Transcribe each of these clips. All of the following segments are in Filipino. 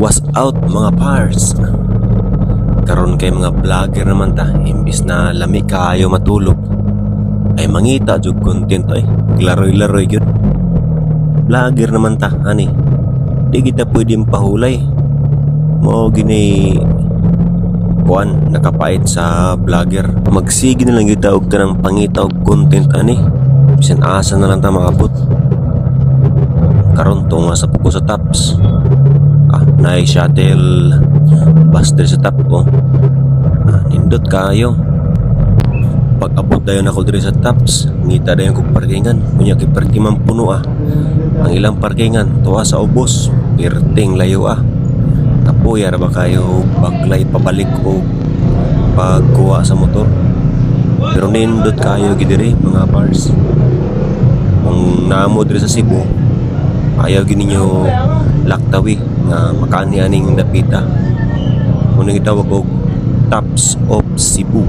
Was out mga pars. Karon kay mga vlogger naman ta, imbis na lami kaayo matulog, ay mangita jud content ay laroy-laroy gyud. Vlogger naman ta, ani. Di kita pwedeng pahulay. Mo gini kuan nakapait sa vlogger. Magsige na lang gyud ta og kanang pangita og content ani. Bisan asa na lang ta maabot. Karon to nga sa puko sa tops. Nice shuttle bus diri sa top oh. Nindot kayo. Pag abot dayon ako diri sa tops, ngita dayon kog parkingan. Kunya kay parkingan puno Ang ilang parkingan tuwa sa ubos, pirting layo Tapuyar ba kayo baglay pabalik o pagkuha sa motor. Pero nindot kayo gidiri mga pars. Kung namo diri sa Cebu, ayaw gininyo laktawi nga makani aning dapita. Muna gitawag og Tops of Cebu.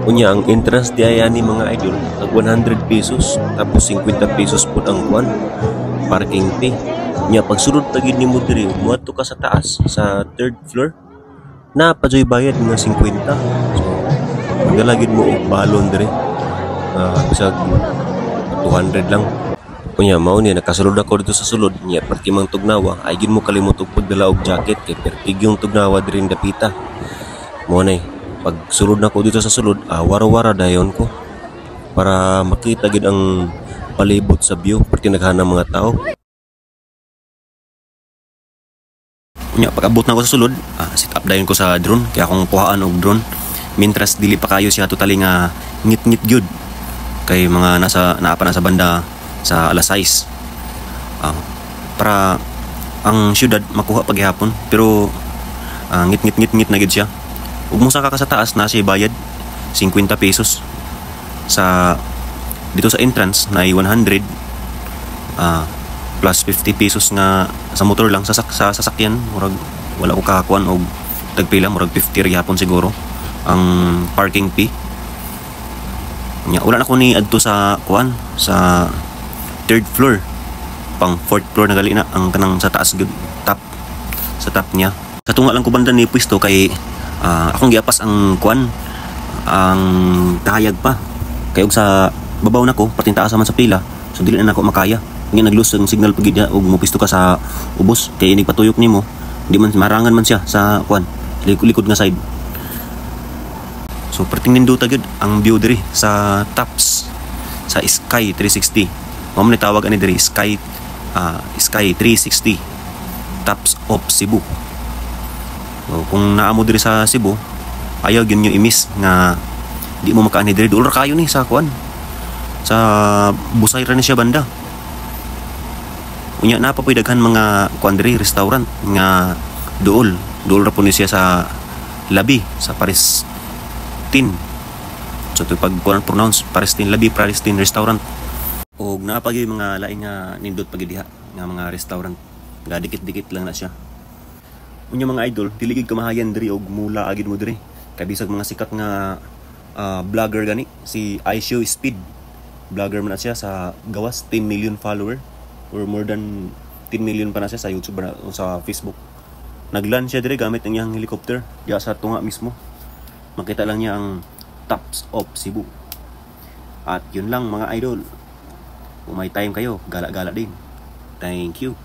Unya ang entrance di ay ani mga idol tag 100 pesos tapos 50 pesos pud ang kuan parking fee. Nya pag sulod ta gid nimo diri muadto ka sa taas sa third floor na pajoy bayad nga 50. So magalagid mo og balon diri bisag 200 lang. Kunya mao ni nakasulod ako dito sa sulod nya perti mang tugnawa ay gid mo kalimot og pagdala og jacket kay pertig yung tugnawa diri dapita. Mo nay pag sulod nako dito sa sulod wara-wara dayon ko para makita gid ang palibot sa view perti naghanang mga tao. Kunya pag abot nako sa sulod sit up dayon ko sa drone kaya akong kuhaan og drone mintras dili pa kayo siya totally nga ngit-ngit gyud kay mga naa pa na sa banda sa alas 6 para ang syudad makuha paghihapon pero ngit na gid siya. Ug mo saka ka sa taas na siya bayad 50 pesos sa dito sa entrance na 100 plus 50 pesos nga sa motor lang sa sasakyan murag wala ko kakakuan og tagpila murag 50 gyapon siguro ang parking fee. Nya wala na ko ni adto sa kuan sa third floor, pang fourth floor na gali na ang kanang sa taas top sa top niya. Sa tunga lang ko banda ni pwesto kay akong giapas ang kuan ang kahayag pa kay og sa babaw nako pating taas man sa pila so dili na nako makaya. Nga nag-lose ang signal pagid og mo pwesto ka sa ubos kay inig patuyok nimo di man marangan man siya sa kuan likod nga side. So perting ninduta gyud ang view diri sa tops sa Sky 360. Mao man tawag ani diri Sky 360 Tops of Cebu. So, kung naamo diri sa Cebu, ayaw gyud nyo imis nga di mo makaani diri dool kayo ni sa kuan. Sa Busay ra ni siya banda. Unya na pa puy daghan mga kuan diri restaurant nga dool ra po ni siya sa labi sa Paristin. So to pag kuan pronounce Paristin labi Paristin restaurant. Og napagay mga lain nga nindot pagid diha nga mga restaurant nga dikit-dikit lang na siya. Unya mga idol dili gid kamahayan diri og mula agid mo diri kay bisag mga sikat nga vlogger gani si iShow Speed vlogger man na siya sa gawas 10 million follower or more than 10 million pa na siya sa YouTube o sa Facebook. Nagland siya diri gamit ang iyang helicopter diha sa tunga mismo. Makita lang niya ang Tops of Cebu. At yun lang mga idol. Kung may time kayo, gala-gala din. Thank you.